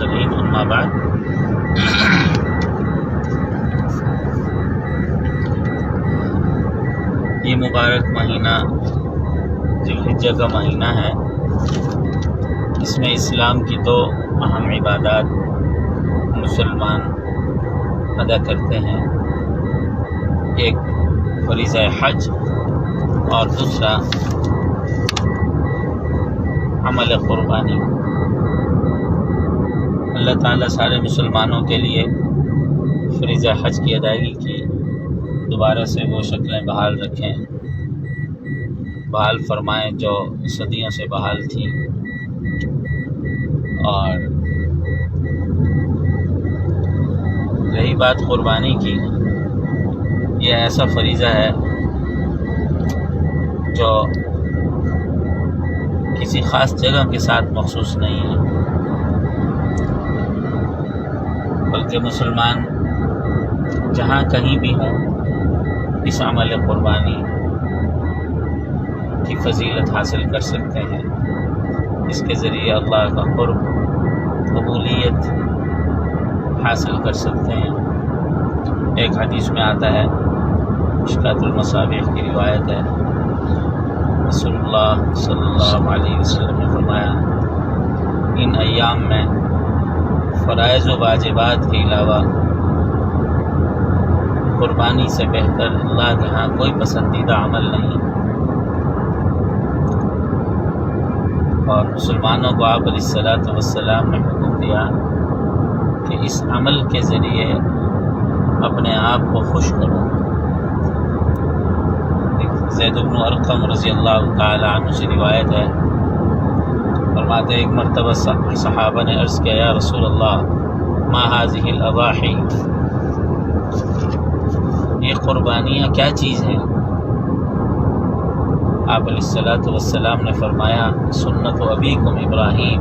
الكريم اما بعد یہ مبارک مہینہ ذی الحجہ کا مہینہ ہے. اس میں اسلام کی دو اہم عبادات مسلمان ادا کرتے ہیں. ایک فریضہ حج اور دوسرا عمل قربانی. اللہ تعالیٰ سارے مسلمانوں کے لیے فریضہ حج کی ادائیگی کی دوبارہ سے وہ شکلیں بحال رکھیں، بحال فرمائیں جو صدیوں سے بحال تھیں. اور رہی بات قربانی کی، یہ ایسا فریضہ ہے جو کسی خاص جگہ کے ساتھ مخصوص نہیں ہے، بلکہ مسلمان جہاں کہیں بھی ہوں اس عمل قربانی کی فضیلت حاصل کر سکتے ہیں. اس کے ذریعے اللہ کا قرب، قبولیت حاصل کر سکتے ہیں. ایک حدیث میں آتا ہے، مشکات المصابیح کی روایت ہے، رسول اللہ صلی اللہ علیہ وسلم نے فرمایا ان ایام میں فرائض و واجبات کے علاوہ قربانی سے بہتر اللہ کے ہاں کوئی پسندیدہ عمل نہیں. اور مسلمانوں کو آپ علیہ الصلوۃ والسلام نے حکم دیا کہ اس عمل کے ذریعے اپنے آپ کو خوش کرو. زید بن ارقم رضی اللہ تعالی عنہ سے روایت ہے، فرماتے ایک مرتبہ صحابہ نے عرض کیا، یا رسول اللہ ما هذه الاضاحی، یہ قربانیاں کیا چیز ہیں؟ آپ علیہ الصلوۃ والسلام نے فرمایا سنت ابیکم ابراہیم،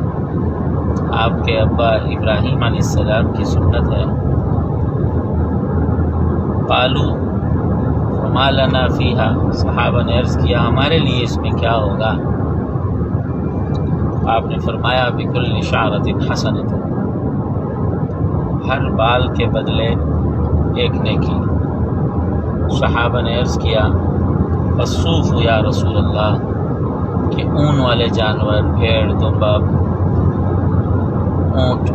آپ کے ابا ابراہیم علیہ السلام کی سنت ہے. قالوا وما لنا فیہا، صحابہ نے عرض کیا ہمارے لیے اس میں کیا ہوگا؟ آپ نے فرمایا بکل شعرۃ حسنۃ، ہر بال کے بدلے ایک نیکی. صحابہ نے عرض کیا الصوف یا رسول اللہ، کہ اون والے جانور، بھیڑ، دمبا، اونٹ،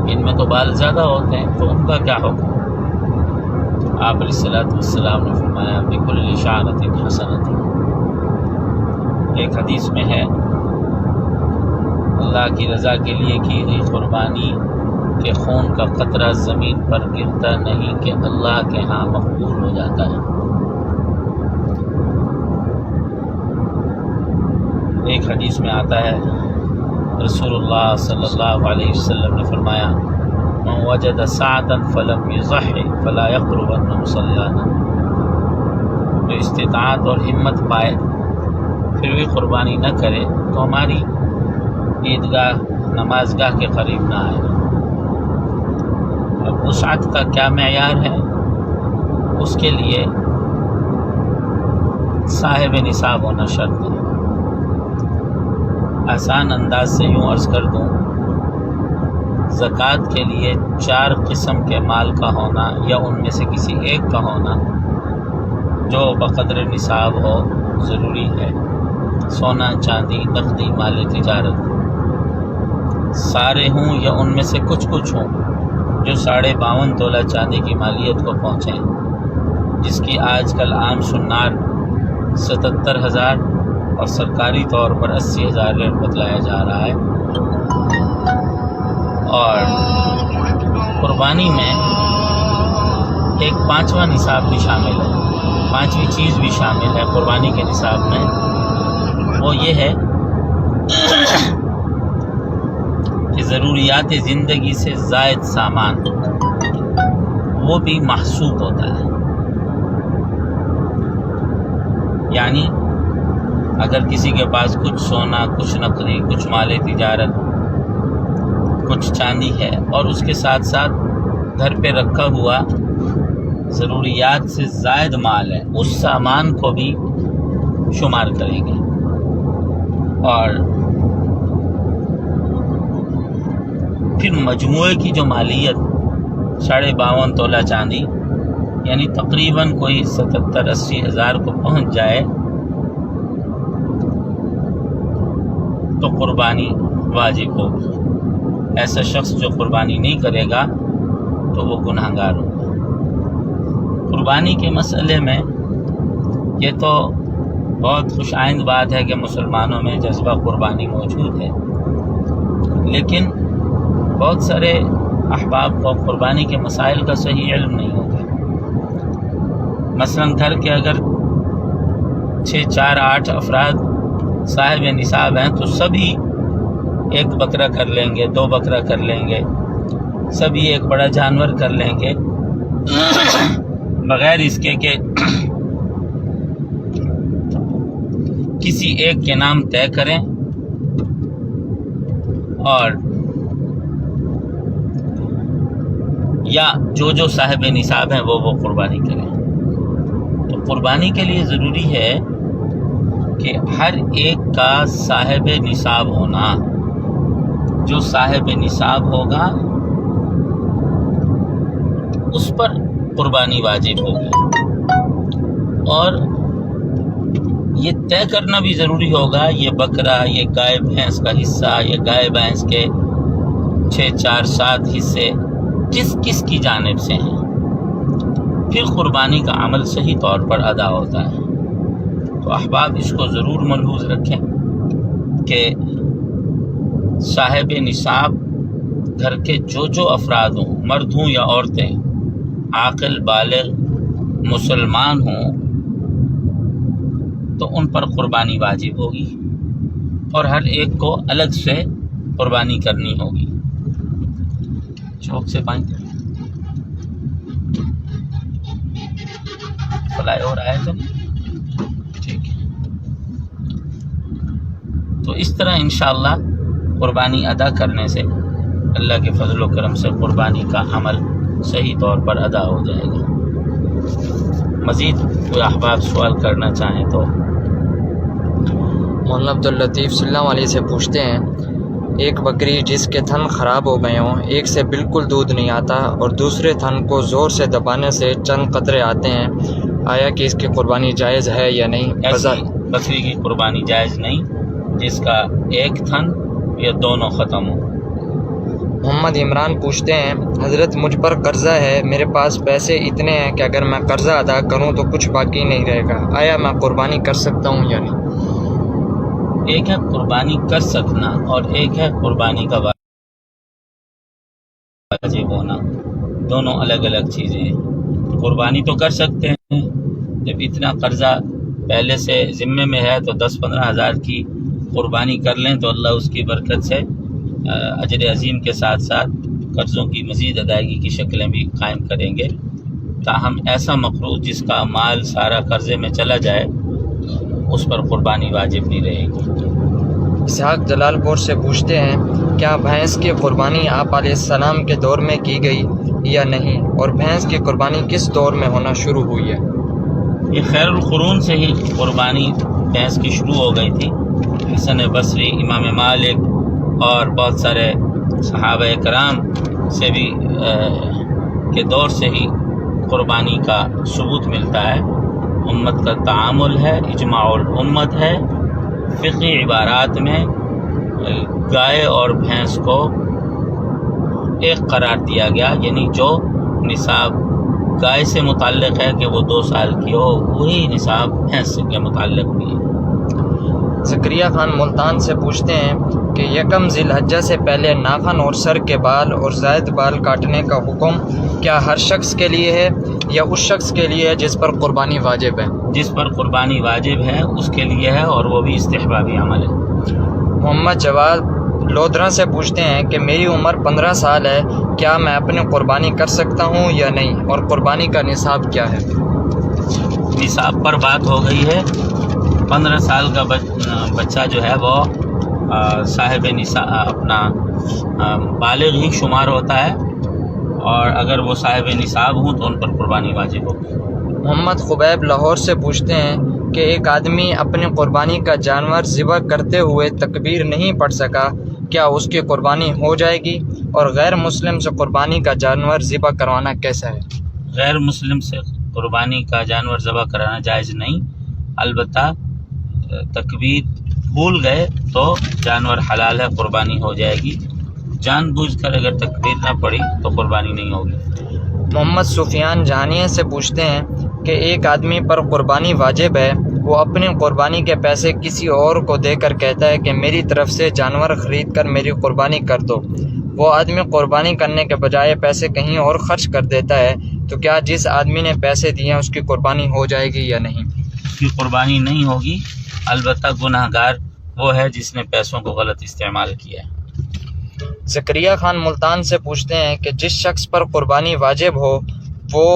ان میں تو بال زیادہ ہوتے ہیں، تو ان کا کیا حکم؟ آپ علیہ الصلوۃ والسلام نے فرمایا بکل شعرۃ حسنۃ. ایک حدیث میں ہے اللہ کی رضا کے لیے کی گئی قربانی کہ خون کا قطرہ زمین پر گرتا نہیں کہ اللہ کے ہاں مقبول ہو جاتا ہے. ایک حدیث میں آتا ہے رسول اللہ صلی اللہ علیہ وسلم نے فرمایا من وجد سعتا فلم یضحی فلا یقربن مصلانا، جو استطاعت اور ہمت پائے پھر بھی قربانی نہ کرے تو ہماری عیدگاہ، نمازگاہ کے قریب نہ آئے. اب وسعت کا کیا معیار ہے؟ اس کے لیے صاحب نصاب ہونا شرط ہے. آسان انداز سے یوں عرض کر دوں، زکوٰۃ کے لیے 4 قسم کے مال کا ہونا یا ان میں سے کسی ایک کا ہونا جو بقدر نصاب ہو ضروری ہے. سونا، چاندی، نقدی، مال تجارت سارے ہوں یا ان میں سے کچھ ہوں جو 52.5 تولہ چاندی کی مالیت کو پہنچیں، جس کی آج کل عام شنار 77,000 اور سرکاری طور پر 80,000 ریٹ بتلایا جا رہا ہے. اور قربانی میں ایک 5واں نصاب بھی شامل ہے، 5ویں چیز بھی شامل ہے قربانی کے نصاب میں. وہ یہ ہے کہ ضروریات زندگی سے زائد سامان وہ بھی محسوب ہوتا ہے. یعنی اگر کسی کے پاس کچھ سونا، کچھ نقدی، کچھ مال تجارت، کچھ چاندی ہے اور اس کے ساتھ ساتھ گھر پہ رکھا ہوا ضروریات سے زائد مال ہے، اس سامان کو بھی شمار کریں گے. اور پھر مجموعے کی جو مالیت 52.5 تولہ چاندی یعنی تقریباً کوئی 77-80 ہزار کو پہنچ جائے تو قربانی واجب ہوگی. ایسا شخص جو قربانی نہیں کرے گا تو وہ گنہگار ہوگا. قربانی کے مسئلے میں یہ تو بہت خوش آئند بات ہے کہ مسلمانوں میں جذبہ قربانی موجود ہے، لیکن بہت سارے احباب کو قربانی کے مسائل کا صحیح علم نہیں ہوتا. مثلا گھر کے اگر 6, 4, 8 افراد صاحب نصاب ہیں تو سبھی 1 بکرا کر لیں گے، 2 بکرا کر لیں گے، سبھی ایک بڑا جانور کر لیں گے بغیر اس کے کہ کسی ایک کے نام طے کریں اور یا جو صاحب نصاب ہیں وہ قربانی کریں. تو قربانی کے لیے ضروری ہے کہ ہر ایک کا صاحب نصاب ہونا. جو صاحب نصاب ہوگا اس پر قربانی واجب ہوگی، اور یہ طے کرنا بھی ضروری ہوگا یہ بکرا، یہ گائے بھینس کا حصہ، یہ گائے بھینس کے 6, 4, 7 حصے کس کی جانب سے ہیں. پھر قربانی کا عمل صحیح طور پر ادا ہوتا ہے. تو احباب اس کو ضرور ملحوظ رکھیں کہ صاحب نصاب گھر کے جو افراد ہوں، مرد ہوں یا عورتیں، عاقل بالغ مسلمان ہوں، تو ان پر قربانی واجب ہوگی اور ہر ایک کو الگ سے قربانی کرنی ہوگی. چوک سے بائیں فلائی اوور آئے تو ٹھیک ہے. تو اس طرح انشاءاللہ قربانی ادا کرنے سے اللہ کے فضل و کرم سے قربانی کا عمل صحیح طور پر ادا ہو جائے گا. مزید کوئی احباب سوال کرنا چاہیں تو مولانا عبداللطیف صلی اللہ علیہ سے پوچھتے ہیں، ایک بکری جس کے تھن خراب ہو گئے ہوں، ایک سے بالکل دودھ نہیں آتا اور دوسرے تھن کو زور سے دبانے سے چند قطرے آتے ہیں، آیا کہ اس کی قربانی جائز ہے یا نہیں؟ ایسی بکری کی قربانی جائز نہیں جس کا ایک تھن یا دونوں ختم ہو. محمد عمران پوچھتے ہیں، حضرت مجھ پر قرضہ ہے، میرے پاس پیسے اتنے ہیں کہ اگر میں قرضہ ادا کروں تو کچھ باقی نہیں رہے گا، آیا میں قربانی کر سکتا ہوں یا نہیں؟ ایک ہے قربانی کر سکنا اور ایک ہے قربانی کا واجب ہونا، دونوں الگ الگ چیزیں ہیں. قربانی تو کر سکتے ہیں، جب اتنا قرضہ پہلے سے ذمے میں ہے تو 10-15 ہزار کی قربانی کر لیں تو اللہ اس کی برکت سے اجر عظیم کے ساتھ ساتھ قرضوں کی مزید ادائیگی کی شکلیں بھی قائم کریں گے. تاہم ایسا مقروض جس کا مال سارا قرضے میں چلا جائے اس پر قربانی واجب نہیں رہے گی. اسحاق جلال پور سے پوچھتے ہیں، کیا بھینس کی قربانی آپ علیہ السلام کے دور میں کی گئی یا نہیں، اور بھینس کی قربانی کس دور میں ہونا شروع ہوئی ہے؟ یہ خیر القرون سے ہی قربانی بھینس کی شروع ہو گئی تھی. حسن بصری، امام مالک اور بہت سارے صحابہ کرام سے بھی کے دور سے ہی قربانی کا ثبوت ملتا ہے. امت کا تعامل ہے، اجماع الامت ہے. فقہی عبارات میں گائے اور بھینس کو ایک قرار دیا گیا، یعنی جو نصاب گائے سے متعلق ہے کہ وہ 2 سال کی ہو، وہی نصاب بھینس کے متعلق بھی ہے. زکریہ خان ملتان سے پوچھتے ہیں کہ یکم ذی الحجہ سے پہلے ناخن اور سر کے بال اور زائد بال کاٹنے کا حکم کیا ہر شخص کے لیے ہے یا اس شخص کے لیے ہے جس پر قربانی واجب ہے؟ جس پر قربانی واجب ہے اس کے لیے ہے، اور وہ بھی استحبابی عمل ہے. محمد جواد لودھرا سے پوچھتے ہیں کہ میری عمر 15 سال ہے، کیا میں اپنی قربانی کر سکتا ہوں یا نہیں، اور قربانی کا نصاب کیا ہے؟ نصاب پر بات ہو گئی ہے. 15 سال کا بچہ جو ہے وہ صاحب نصاب اپنا بالغ ہی شمار ہوتا ہے، اور اگر وہ صاحب نصاب ہوں تو ان پر قربانی واجب ہوگی. محمد خبیب لاہور سے پوچھتے ہیں کہ ایک آدمی اپنی قربانی کا جانور ذبح کرتے ہوئے تکبیر نہیں پڑھ سکا، کیا اس کی قربانی ہو جائے گی؟ اور غیر مسلم سے قربانی کا جانور ذبح کروانا کیسا ہے؟ غیر مسلم سے قربانی کا جانور ذبح کرانا جائز نہیں، البتہ تکبیر بھول گئے تو جانور حلال ہے، قربانی ہو جائے گی۔ جان بوجھ کر اگر تکبیر نہ پڑی تو قربانی نہیں ہوگی۔ محمد سفیان جہانیہ سے پوچھتے ہیں کہ ایک آدمی پر قربانی واجب ہے، وہ اپنی قربانی کے پیسے کسی اور کو دے کر کہتا ہے کہ میری طرف سے جانور خرید کر میری قربانی کر دو، وہ آدمی قربانی کرنے کے بجائے پیسے کہیں اور خرچ کر دیتا ہے، تو کیا جس آدمی نے پیسے دیے ہیں اس کی قربانی ہو جائے گی یا نہیں؟ اس کی قربانی نہیں ہوگی، البتہ گناہ گار وہ ہے جس نے پیسوں کو غلط استعمال کیا ہے۔ زکریا خان ملتان سے پوچھتے ہیں کہ جس شخص پر قربانی واجب ہو وہ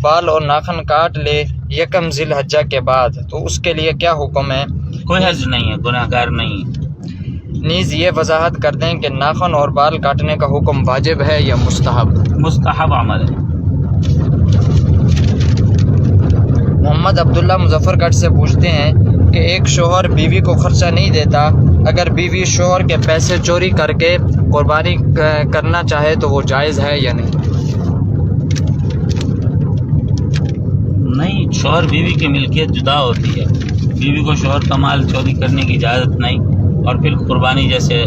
بال اور ناخن کاٹ لے یکم ذی الحجہ کے بعد، تو اس کے لیے کیا حکم ہے؟ کوئی حرج نہیں ہے، گناہ گار نہیں ہے۔ نیز یہ وضاحت کر دیں کہ ناخن اور بال کاٹنے کا حکم واجب ہے یا مستحب؟ مستحب عمل ہے۔ محمد عبداللہ مظفر گڑھ سے پوچھتے ہیں کہ ایک شوہر بیوی کو خرچہ نہیں دیتا، اگر بیوی شوہر کے پیسے چوری کر کے قربانی کرنا چاہے تو وہ جائز ہے یا نہیں؟ نہیں، شوہر بیوی کی ملکیت جدا ہوتی ہے، بیوی کو شوہر کا مال چوری کرنے کی اجازت نہیں، اور پھر قربانی جیسے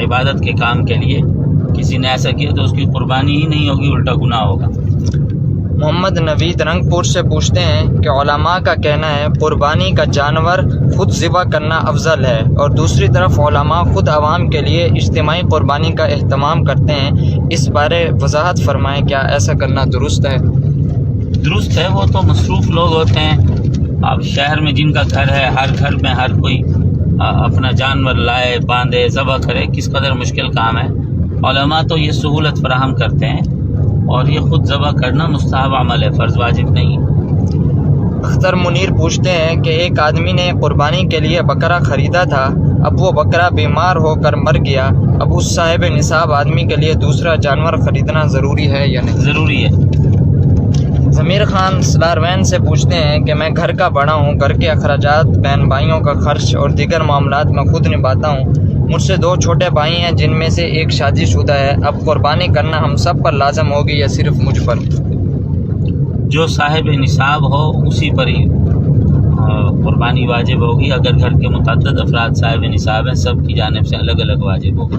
عبادت کے کام کے لیے کسی نے ایسا کیا تو اس کی قربانی ہی نہیں ہوگی، الٹا گناہ ہوگا۔ محمد نوید رنگ پور سے پوچھتے ہیں کہ علماء کا کہنا ہے قربانی کا جانور خود ذبح کرنا افضل ہے، اور دوسری طرف علماء خود عوام کے لیے اجتماعی قربانی کا اہتمام کرتے ہیں، اس بارے وضاحت فرمائیں، کیا ایسا کرنا درست ہے؟ درست ہے، وہ تو مصروف لوگ ہوتے ہیں، اب شہر میں جن کا گھر ہے ہر گھر میں ہر کوئی اپنا جانور لائے، باندھے، ذبح کرے، کس قدر مشکل کام ہے۔ علماء تو یہ سہولت فراہم کرتے ہیں، اور یہ خود ذبح کرنا مستحب عمل ہے، فرض واجب نہیں۔ اختر منیر پوچھتے ہیں کہ ایک آدمی نے قربانی کے لیے بکرا خریدا تھا، اب وہ بکرا بیمار ہو کر مر گیا، اب اس صاحب نصاب آدمی کے لیے دوسرا جانور خریدنا ضروری ہے یا نہیں؟ ضروری ہے۔ ضمیر خان سلاروین سے پوچھتے ہیں کہ میں گھر کا بڑا ہوں، گھر کے اخراجات، بہن بھائیوں کا خرچ اور دیگر معاملات میں خود نبھاتا ہوں، مجھ سے 2 چھوٹے بھائی ہیں جن میں سے ایک شادی شدہ ہے، اب قربانی کرنا ہم سب پر لازم ہوگی یا صرف مجھ پر؟ جو صاحب نصاب ہو اسی پر ہی قربانی واجب ہوگی، اگر گھر کے متعدد افراد صاحب نصاب ہیں سب کی جانب سے الگ الگ واجب ہوگی۔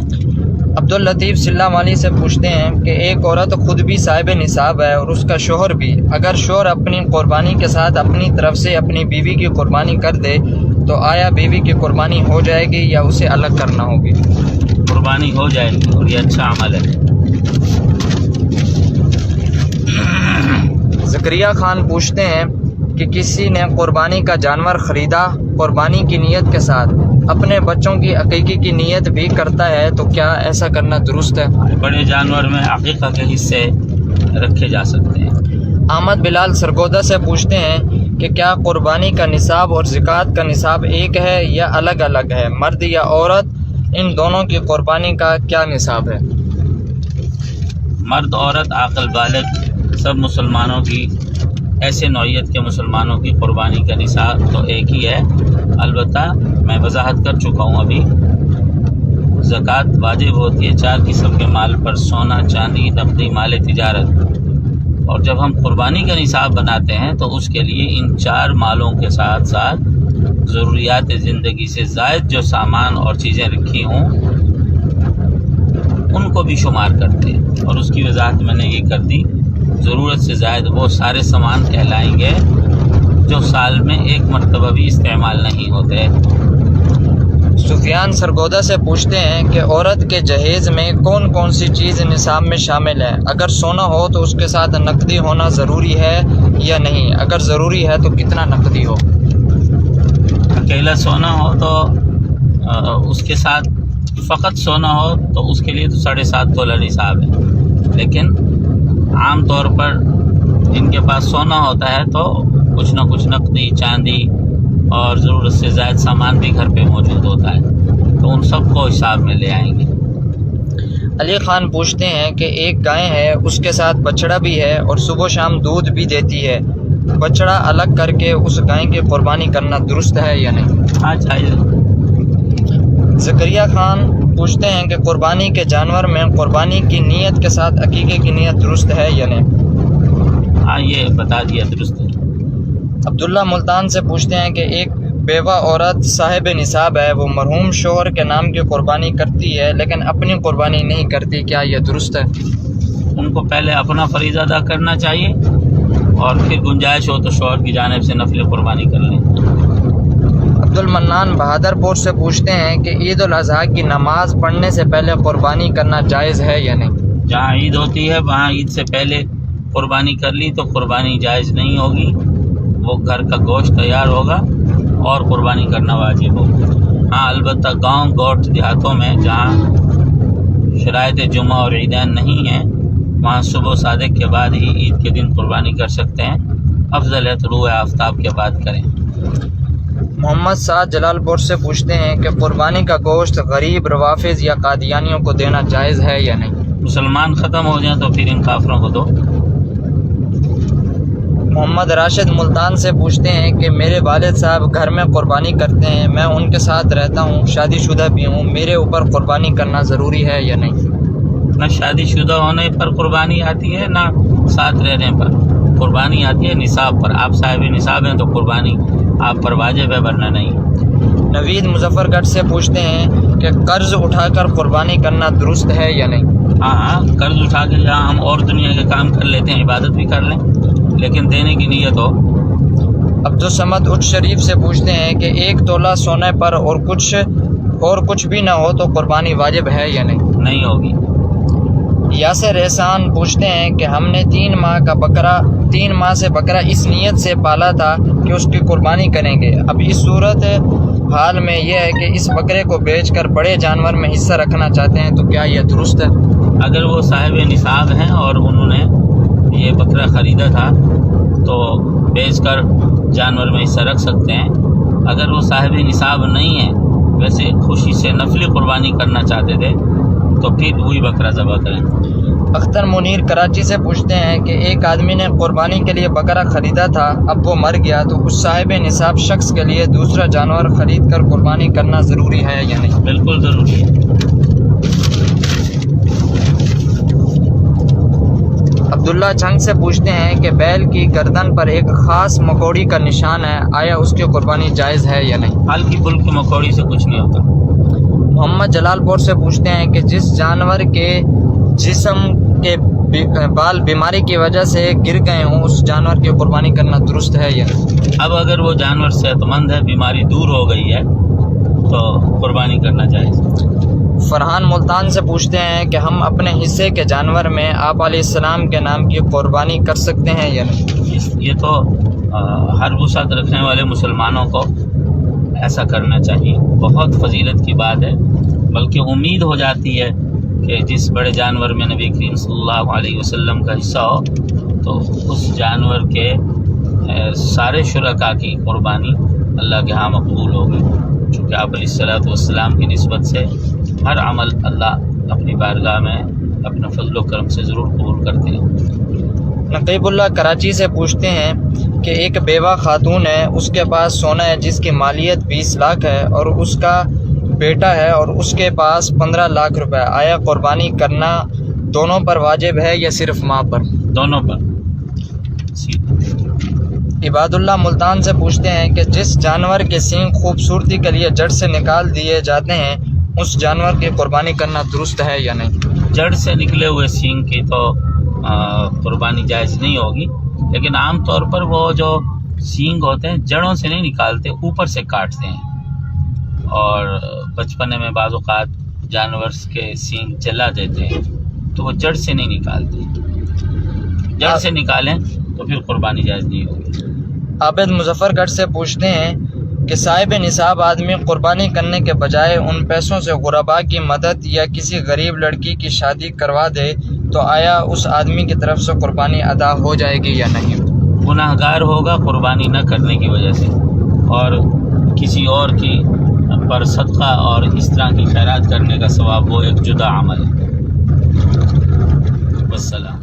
عبداللطیف سلہ والی سے پوچھتے ہیں کہ ایک عورت خود بھی صاحب نصاب ہے اور اس کا شوہر بھی، اگر شوہر اپنی قربانی کے ساتھ اپنی طرف سے اپنی بیوی کی قربانی کر دے تو آیا بیوی کی قربانی ہو جائے گی یا اسے الگ کرنا ہوگی؟ قربانی ہو جائے گی، اور یہ اچھا عمل ہے۔ زکریا خان پوچھتے ہیں کہ کسی نے قربانی کا جانور خریدا، قربانی کی نیت کے ساتھ اپنے بچوں کی عقیقے کی نیت بھی کرتا ہے، تو کیا ایسا کرنا درست ہے؟ بڑے جانور میں عقیقہ کے حصے رکھے جا سکتے ہیں۔ احمد بلال سرگودا سے پوچھتے ہیں کہ کیا قربانی کا نصاب اور زکوٰۃ کا نصاب ایک ہے یا الگ الگ ہے؟ مرد یا عورت، ان دونوں کی قربانی کا کیا نصاب ہے؟ مرد، عورت، عاقل، بالغ، سب مسلمانوں کی، ایسے نوعیت کے مسلمانوں کی قربانی کا نصاب تو ایک ہی ہے، البتہ میں وضاحت کر چکا ہوں ابھی، زکوٰۃ واجب ہوتی ہے 4 قسم کے مال پر، سونا، چاندی، نقدی، مال تجارت، اور جب ہم قربانی کا نصاب بناتے ہیں تو اس کے لیے ان 4 مالوں کے ساتھ ساتھ ضروریات زندگی سے زائد جو سامان اور چیزیں رکھی ہوں ان کو بھی شمار کرتے ہیں، اور اس کی وضاحت میں نے یہ کر دی، ضرورت سے زائد وہ سارے سامان کہلائیں گے جو سال میں ایک مرتبہ بھی استعمال نہیں ہوتے۔ سفیان سرگودا سے پوچھتے ہیں کہ عورت کے جہیز میں کون کون سی چیز نصاب میں شامل ہے؟ اگر سونا ہو تو اس کے ساتھ نقدی ہونا ضروری ہے یا نہیں؟ اگر ضروری ہے تو کتنا نقدی ہو؟ اکیلا سونا ہو تو اس کے ساتھ فقط سونا ہو تو اس کے لیے تو 7.5 تولہ نصاب ہے، لیکن عام طور پر جن کے پاس سونا ہوتا ہے تو کچھ نہ کچھ نقدی، چاندی اور ضرورت سے زائد سامان بھی گھر پہ موجود ہوتا ہے، تو ان سب کو حساب میں لے آئیں گے۔ علی خان پوچھتے ہیں کہ ایک گائے ہے، اس کے ساتھ بچڑا بھی ہے اور صبح و شام دودھ بھی دیتی ہے، بچڑا الگ کر کے اس گائے کی قربانی کرنا درست ہے یا نہیں؟ ہاں، چاہیے۔ زکریا خان پوچھتے ہیں کہ قربانی کے جانور میں قربانی کی نیت کے ساتھ عقیقے کی نیت درست ہے یا نہیں؟ ہاں یہ بتا دیا درست ہے۔ عبداللہ ملتان سے پوچھتے ہیں کہ ایک بیوہ عورت صاحب نصاب ہے، وہ مرحوم شوہر کے نام کی قربانی کرتی ہے لیکن اپنی قربانی نہیں کرتی، کیا یہ درست ہے؟ ان کو پہلے اپنا فریضہ ادا کرنا چاہیے اور پھر گنجائش ہو تو شوہر کی جانب سے نفل قربانی کر لیں۔ عبدالمنان بہادر پور سے پوچھتے ہیں کہ عید الاضحیٰ کی نماز پڑھنے سے پہلے قربانی کرنا جائز ہے یا نہیں؟ جہاں عید ہوتی ہے وہاں عید سے پہلے قربانی کر لی تو قربانی جائز نہیں ہوگی، وہ گھر کا گوشت تیار ہوگا اور قربانی کرنا واجب ہوگا۔ ہاں البتہ گاؤں گوٹھ دیہاتوں میں جہاں شرائط جمعہ اور عیدین نہیں ہیں وہاں صبح صادق کے بعد ہی عید کے دن قربانی کر سکتے ہیں، افضل ہے طلوع آفتاب کے بعد کریں۔ محمد سعد جلال پور سے پوچھتے ہیں کہ قربانی کا گوشت غریب، روافظ یا قادیانیوں کو دینا جائز ہے یا نہیں؟ مسلمان ختم ہو جائیں تو پھر ان کافروں کو دو۔ محمد راشد ملتان سے پوچھتے ہیں کہ میرے والد صاحب گھر میں قربانی کرتے ہیں، میں ان کے ساتھ رہتا ہوں، شادی شدہ بھی ہوں، میرے اوپر قربانی کرنا ضروری ہے یا نہیں؟ نہ شادی شدہ ہونے پر قربانی آتی ہے نہ ساتھ رہنے پر قربانی آتی ہے، نصاب پر۔ آپ صاحب نصاب ہیں تو قربانی آپ پر واجب ہے ورنہ نہیں۔ نوید مظفر گڑھ سے پوچھتے ہیں کہ قرض اٹھا کر قربانی کرنا درست ہے یا نہیں؟ ہاں قرض اٹھا کے جہاں ہم اور دنیا کے کام کر لیتے ہیں عبادت بھی کر لیں لیکن دینے کی نیت ہو۔ عبدالصمد اٹھ شریف سے پوچھتے ہیں کہ 1 تولہ سونے پر اور کچھ بھی نہ ہو تو قربانی واجب ہے یا نہیں؟ نہیں ہوگی۔ یاسر احسان پوچھتے ہیں کہ ہم نے 3 ماہ سے بکرا اس نیت سے پالا تھا کہ اس کی قربانی کریں گے، اب اس صورت حال میں یہ ہے کہ اس بکرے کو بیچ کر بڑے جانور میں حصہ رکھنا چاہتے ہیں تو کیا یہ درست ہے؟ اگر وہ صاحب نصاب ہیں اور انہوں نے یہ بکرا خریدا تھا تو بیچ کر جانور میں حصہ رکھ سکتے ہیں۔ اگر وہ صاحب نصاب نہیں ہیں، ویسے خوشی سے نفلی قربانی کرنا چاہتے تھے تو پھر وہی بکرا ذبح کریں۔ اختر منیر کراچی سے پوچھتے ہیں کہ ایک آدمی نے قربانی کے لیے بکرا خریدا تھا، اب وہ مر گیا تو اس صاحب نصاب شخص کے لیے دوسرا جانور خرید کر قربانی کرنا ضروری ہے یا نہیں؟ بالکل ضروری ہے۔ عبداللہ چھنگ سے پوچھتے ہیں کہ بیل کی گردن پر ایک خاص مکوڑی کا نشان ہے، آیا اس کی قربانی جائز ہے یا نہیں؟ ہلکی پھلکی مکوڑی سے کچھ نہیں ہوتا۔ محمد جلال پور سے پوچھتے ہیں کہ جس جانور کے جسم کے بال بیماری کی وجہ سے گر گئے ہوں اس جانور کی قربانی کرنا درست ہے یا نہیں؟ اب اگر وہ جانور صحت مند ہے، بیماری دور ہو گئی ہے تو قربانی کرنا جائز۔ فرحان ملتان سے پوچھتے ہیں کہ ہم اپنے حصے کے جانور میں آپ علیہ السلام کے نام کی قربانی کر سکتے ہیں یا نہیں؟ یہ تو ہر وسعت رکھنے والے مسلمانوں کو ایسا کرنا چاہیے، بہت فضیلت کی بات ہے، بلکہ امید ہو جاتی ہے کہ جس بڑے جانور میں نبی کریم صلی اللہ علیہ وسلم کا حصہ ہو تو اس جانور کے سارے شرکاء کی قربانی اللہ کے ہاں مقبول ہوگی، چونکہ آپ علیہ السلام کی نسبت سے ہر عمل اللہ اپنی بارگاہ میں اپنے فضل و کرم سے ضرور قبول کرتے ہیں۔ نقیب اللہ کراچی سے پوچھتے ہیں کہ ایک بیوہ خاتون ہے، اس کے پاس سونا ہے جس کی مالیت 20 لاکھ ہے اور اس کا بیٹا ہے اور اس کے پاس 15 لاکھ روپے، آیا قربانی کرنا دونوں پر واجب ہے یا صرف ماں پر؟ دونوں پر۔ عباد اللہ ملتان سے پوچھتے ہیں کہ جس جانور کے سینگ خوبصورتی کے لیے جڑ سے نکال دیے جاتے ہیں اس جانور کی قربانی کرنا درست ہے یا نہیں؟ جڑ سے نکلے ہوئے سینگ کی تو قربانی جائز نہیں ہوگی، لیکن عام طور پر وہ جو سینگ ہوتے ہیں جڑوں سے نہیں نکالتے، اوپر سے کاٹتے ہیں، اور بچپنے میں بعض اوقات جانور کے سینگ جلا دیتے ہیں تو وہ جڑ سے نہیں نکالتے، جڑ سے نکالیں تو پھر قربانی جائز نہیں ہوگی۔ عابد مظفر گڑھ سے پوچھتے ہیں کہ صاحب نصاب آدمی قربانی کرنے کے بجائے ان پیسوں سے غرباء کی مدد یا کسی غریب لڑکی کی شادی کروا دے تو آیا اس آدمی کی طرف سے قربانی ادا ہو جائے گی یا نہیں؟ گناہ گار ہوگا قربانی نہ کرنے کی وجہ سے، اور کسی اور کی پر صدقہ اور اس طرح کی خیرات کرنے کا ثواب وہ ایک جدا عمل ہے۔ والسلام۔